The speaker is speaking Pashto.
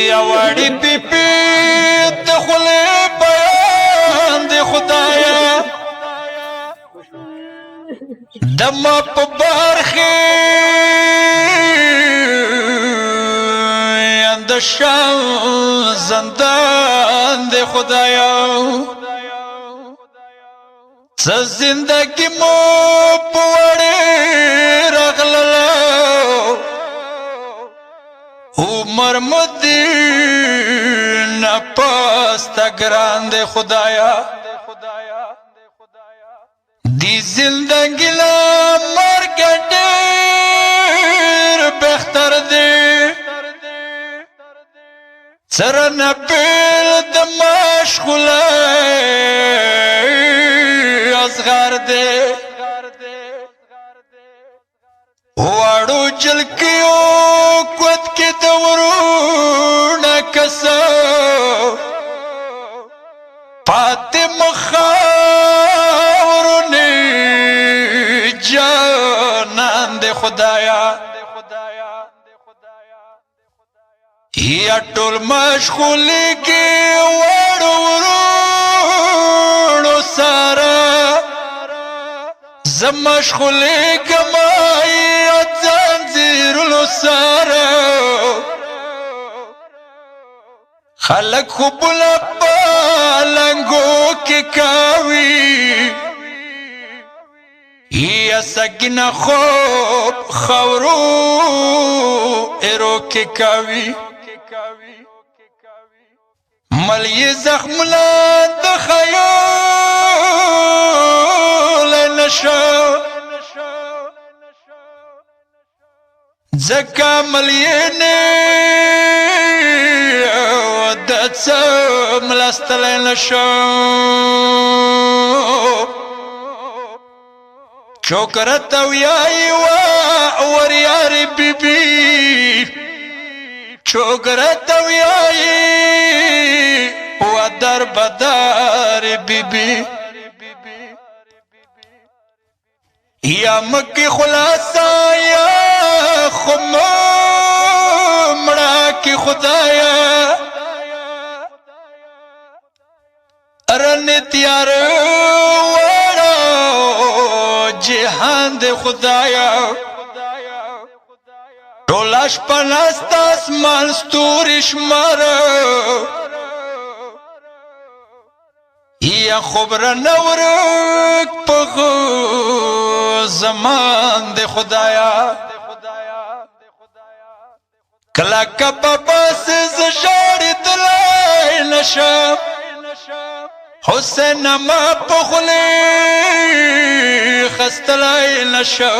یا وړي پیپی ته خله بیان د خدایا دم په برخه اند شان زندان د خدایا ز زندگی مو پوړې رغللا عمر مدینہ پاستا ګران دے خدایا دی زندگی لا مرګ ډېر بهتر دی سره نبیل د مشغوله اصغر دی واړو جلکیو قوت کې دورونه کسا فاطمه خاورونه جانان دے خدایا یا ټول مشغولی کې واړو ورونو سره زم مشغولی کمای زنجیرونو سره خلق خوب لپالنگو کی کاوی یا سگنا خوب خورو ایرو کی کاوی ملی زخم لند خیال نشو زکا ملینے ودت ملستلین شو چوکرت ویائی وریاری بی بی چوکرت ویائی ودر بدار بی بی یا مکی خلاصا یا خمومڑا کی خدایا رن تیار وڑا جہان دے خدایا ٹولاش پناست اسمان ستورش مارا یا خبر نورک پغو زمان دے خدایا کلا کبابا سے زجاری دلائی نشم حسین ما پخلی خستلائی نشم